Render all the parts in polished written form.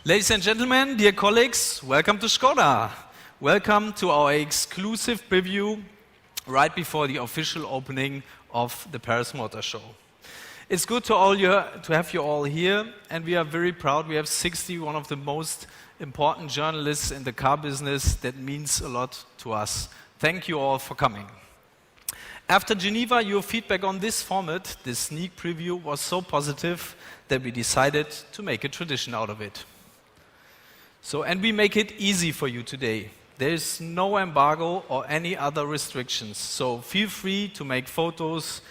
Ladies and gentlemen, dear colleagues, welcome to Škoda. Welcome to our exclusive preview right before the official opening of the Paris Motor Show. It's good to have you all here, and we are very proud. We have 60, one of the most important journalists in the car business. That means a lot to us. Thank you all for coming. After Geneva, your feedback on this format, this sneak preview, was so positive that we decided to make a tradition out of it. And we make it easy for you today. There is no embargo or any other restrictions, so feel free to make photos,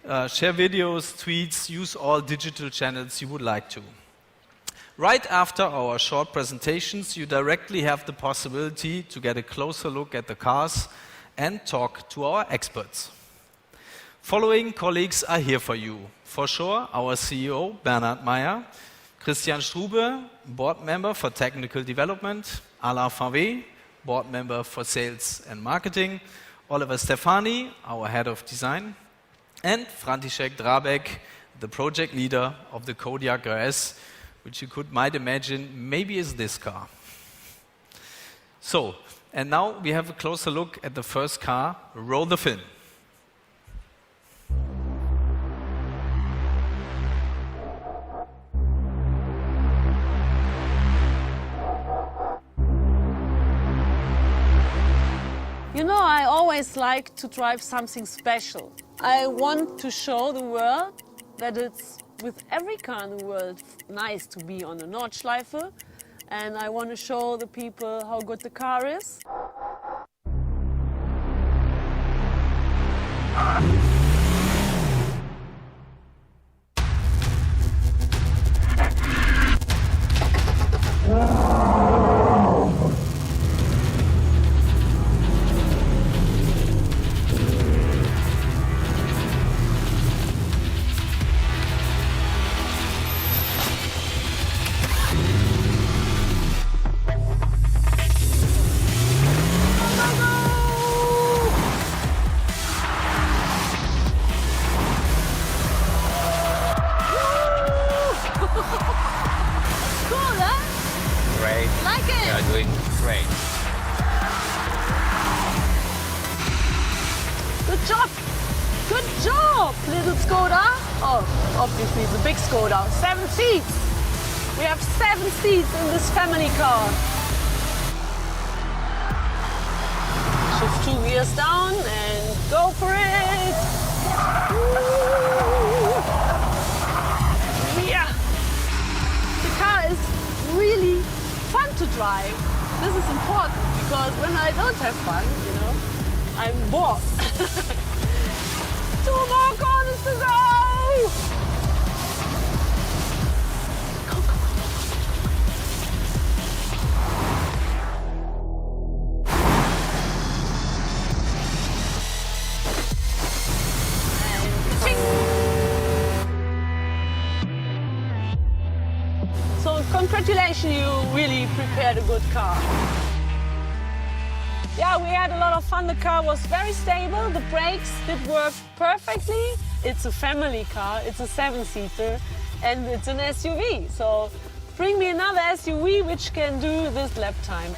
share videos, tweets, use all digital channels you would like to. Right after our short presentations, you directly have the possibility to get a closer look at the cars and talk to our experts. Following colleagues are here for you. For sure, our CEO, Bernhard Meyer, Christian Strube, board member for technical development, Alain Favé, board member for sales and marketing, Oliver Stefani, our head of design, and František Drabek, the project leader of the Kodiaq RS, which you might imagine maybe is this car. And now we have a closer look at the first car. Roll the film. You know, I always like to drive something special. I want to show the world that it's, with every car in the world, nice to be on a Nordschleife. And I want to show the people how good the car is. Good job, little Skoda. Oh, obviously the big Skoda. 7 seats. We have 7 seats in this family car. Shift 2 gears down and go for it. Woo. Yeah. The car is really fun to drive. This is important because when I don't have fun, you know, I'm bored. 2 more corners to go! Go, go, go. And ching! So congratulations, you really prepared a good car. Yeah, we had a lot of fun. The car was very stable. The brakes did work perfectly. It's a family car. It's a 7-seater, and it's an SUV. So bring me another SUV which can do this lap time.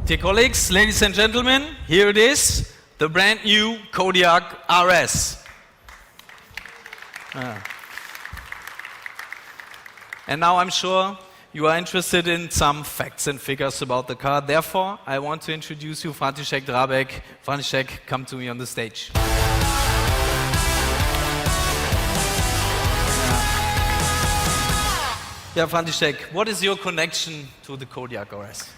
Dear colleagues, ladies and gentlemen, here it is, the brand new Kodiaq RS. And now I'm sure you are interested in some facts and figures about the car. Therefore, I want to introduce you František Drabek. František, come to me on the stage. Yeah, František, what is your connection to the Kodiaq RS?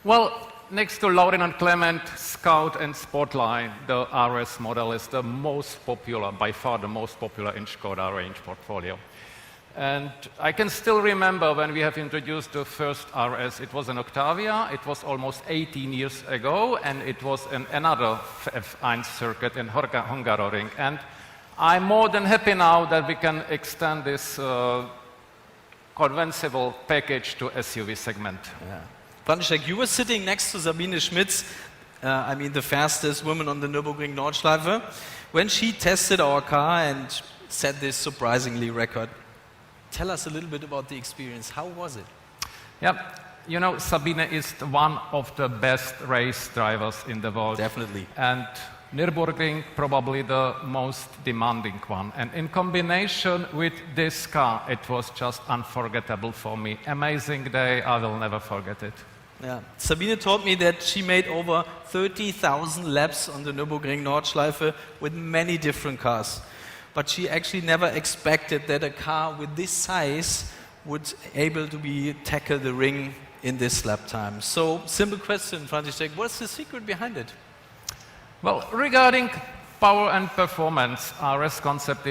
Well, next to Laurin and Clement, SCOUT and SportLine, the RS model is the most popular, by far the most popular in ŠKODA range portfolio. And I can still remember when we have introduced the first RS, it was an Octavia, it was almost 18 years ago, and it was in another F1 circuit in Hungaroring. And I'm more than happy now that we can extend this conventional package to SUV segment. Yeah. František, you were sitting next to Sabine Schmitz, I mean the fastest woman on the Nürburgring Nordschleife, when she tested our car and set this surprisingly record. Tell us a little bit about the experience. How was it? Yeah, you know, Sabine is one of the best race drivers in the world. Definitely. And Nürburgring probably the most demanding one. And in combination with this car, it was just unforgettable for me. Amazing day, I will never forget it. Yeah. Sabine told me that she made over 30,000 laps on the Nürburgring Nordschleife with many different cars. But she actually never expected that a car with this size would able to tackle the ring in this lap time. So, simple question, František, what's the secret behind it? Well, regarding power and performance, RS concept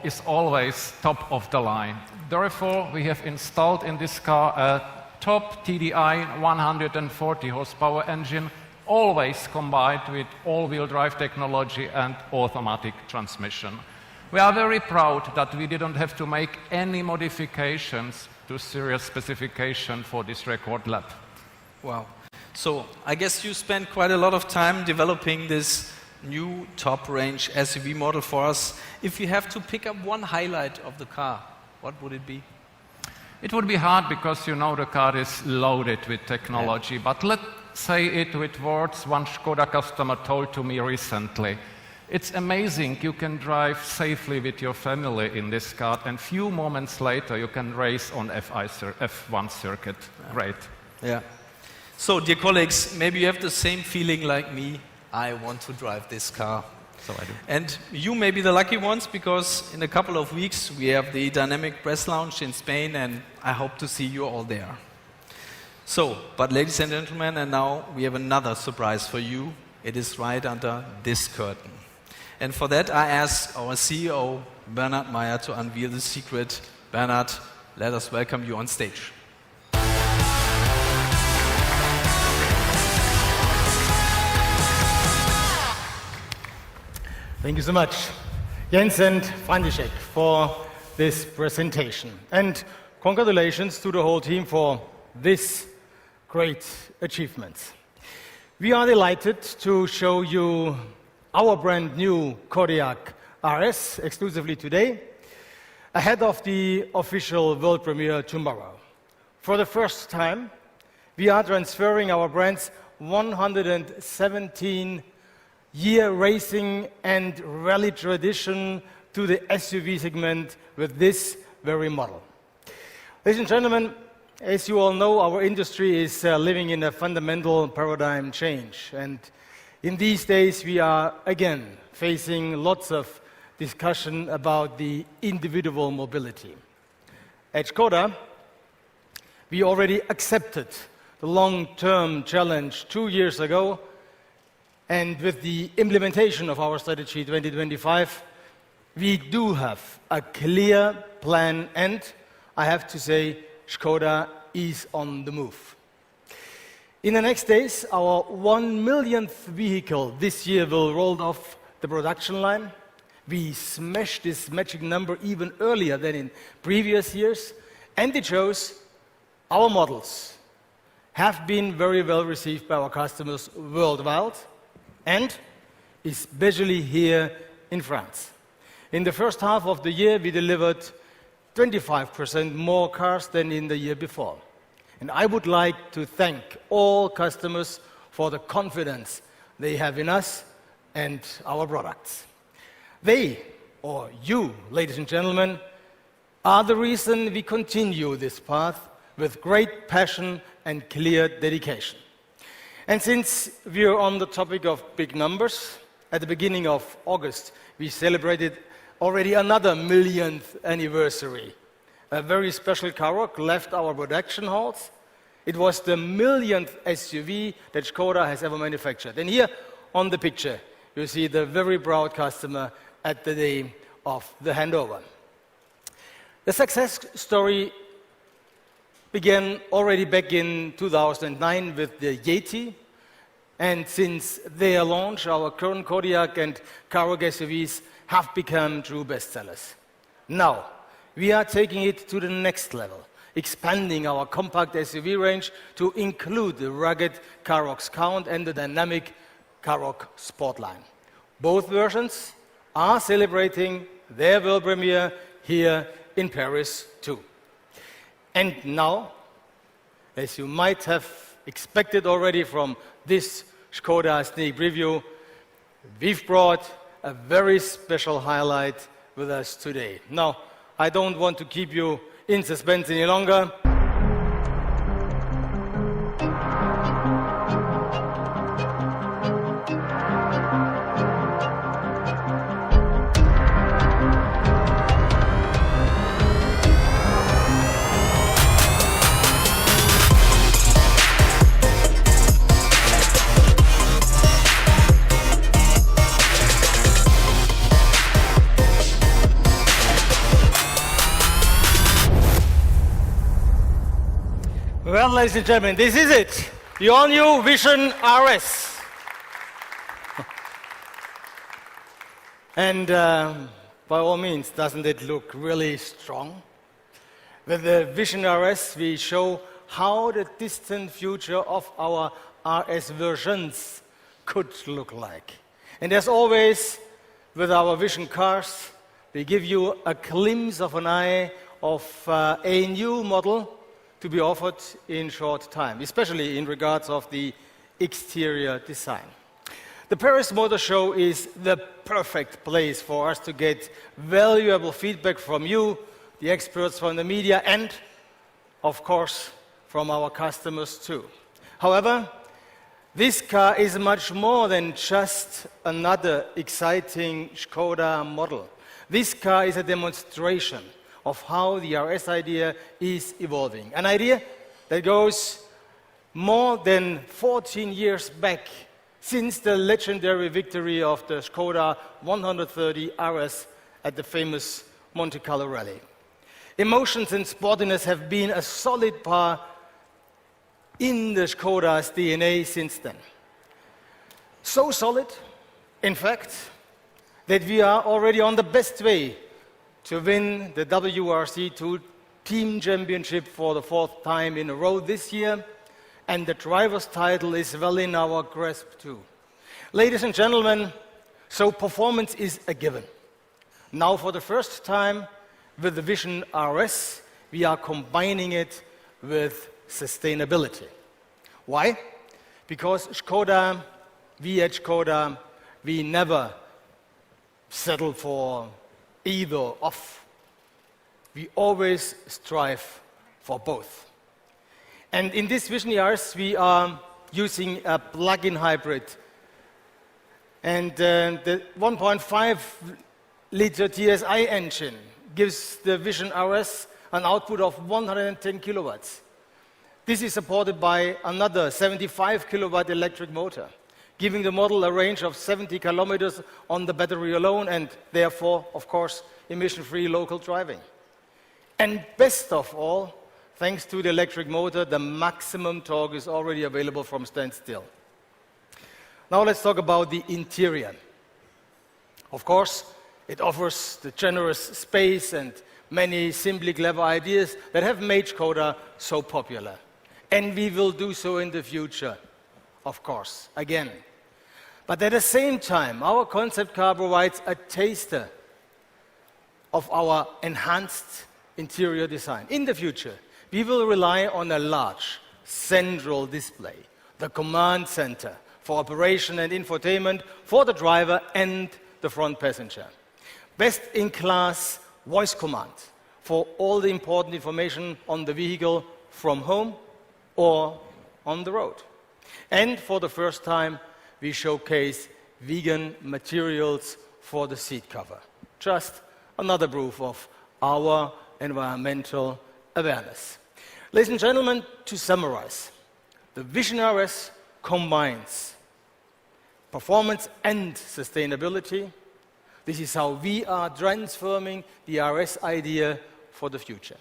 is always top of the line. Therefore, we have installed in this car a top TDI 140 horsepower engine, always combined with all-wheel drive technology and automatic transmission. We are very proud that we didn't have to make any modifications to serious specification for this record lap. Wow. So I guess you spent quite a lot of time developing this new top range SUV model for us. If you have to pick up one highlight of the car, what would it be? It would be hard because you know the car is loaded with technology, but let's say it with words one ŠKODA customer told to me recently. It's amazing you can drive safely with your family in this car, and few moments later you can race on F1 circuit. Yeah. Great. Yeah. So, dear colleagues, maybe you have the same feeling like me. I want to drive this car. So I do. And you may be the lucky ones, because in a couple of weeks we have the Dynamic Press Lounge in Spain, and I hope to see you all there. So, but ladies and gentlemen, and now we have another surprise for you. It is right under this curtain. And for that, I ask our CEO, Bernhard Meyer, to unveil the secret. Bernhard, let us welcome you on stage. Thank you so much, Jens and František, for this presentation. And congratulations to the whole team for this great achievement. We are delighted to show you our brand new Kodiaq RS exclusively today, ahead of the official world premiere tomorrow. For the first time, we are transferring our brand's 117-year racing and rally tradition to the SUV segment with this very model. Ladies and gentlemen, as you all know, our industry is living in a fundamental paradigm change. And in these days, we are again facing lots of discussion about the individual mobility. At ŠKODA, we already accepted the long-term challenge 2 years ago, and with the implementation of our strategy 2025, we do have a clear plan, and I have to say, ŠKODA is on the move. In the next days, our 1 millionth vehicle this year will roll off the production line. We smashed this magic number even earlier than in previous years, and it shows our models have been very well received by our customers worldwide, and especially here in France. In the first half of the year, we delivered 25% more cars than in the year before. And I would like to thank all customers for the confidence they have in us and our products. They, or you, ladies and gentlemen, are the reason we continue this path with great passion and clear dedication. And since we are on the topic of big numbers, at the beginning of August, we celebrated already another millionth anniversary. A very special Karoq left our production halls. It was the millionth SUV that Škoda has ever manufactured. And here on the picture, you see the very proud customer at the day of the handover. The success story began already back in 2009 with the Yeti. And since their launch, our current Kodiaq and Karoq SUVs have become true bestsellers. Now, we are taking it to the next level, expanding our compact SUV range to include the rugged Karoq SCOUT and the dynamic Karoq SportLine. Both versions are celebrating their world premiere here in Paris too. And now, as you might have expected already from this Škoda sneak preview, we've brought a very special highlight with us today. Now, I don't want to keep you in suspense any longer. Well, ladies and gentlemen, this is it. The all-new Vision RS. And by all means, doesn't it look really strong? With the Vision RS, we show how the distant future of our RS versions could look like. And as always, with our Vision cars, we give you a glimpse of an eye of a new model to be offered in short time, especially in regards of the exterior design. The Paris Motor Show is the perfect place for us to get valuable feedback from you, the experts from the media, and, of course, from our customers too. However, this car is much more than just another exciting Škoda model. This car is a demonstration of how the RS idea is evolving. An idea that goes more than 14 years back since the legendary victory of the Škoda 130 RS at the famous Monte Carlo Rally. Emotions and sportiness have been a solid part in the Škoda's DNA since then. So solid, in fact, that we are already on the best way to win the WRC2 Team Championship for the 4th time in a row this year, and the driver's title is well in our grasp too. Ladies and gentlemen, so performance is a given. Now for the first time with the Vision RS, we are combining it with sustainability. Why? Because Škoda, we at Škoda, we never settle for either off. We always strive for both. And in this Vision RS, we are using a plug-in hybrid. And the 1.5-liter TSI engine gives the Vision RS an output of 110 kilowatts. This is supported by another 75 kilowatt electric motor, giving the model a range of 70 kilometers on the battery alone, and therefore, of course, emission-free local driving. And best of all, thanks to the electric motor, the maximum torque is already available from standstill. Now let's talk about the interior. Of course, it offers the generous space and many simply clever ideas that have made Škoda so popular. And we will do so in the future, of course, again. But at the same time, our concept car provides a taster of our enhanced interior design. In the future, we will rely on a large central display, the command center for operation and infotainment for the driver and the front passenger. Best-in-class voice command for all the important information on the vehicle from home or on the road. And for the first time, we showcase vegan materials for the seat cover. Just another proof of our environmental awareness. Ladies and gentlemen, to summarize, the Vision RS combines performance and sustainability. This is how we are transforming the RS idea for the future.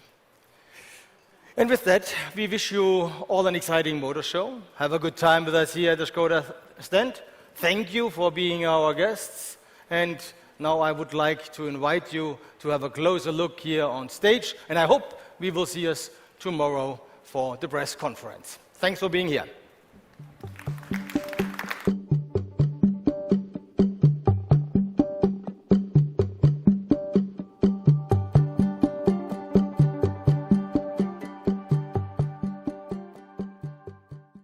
And with that, we wish you all an exciting motor show. Have a good time with us here at the Skoda stand. Thank you for being our guests. And now I would like to invite you to have a closer look here on stage. And I hope we will see us tomorrow for the press conference. Thanks for being here.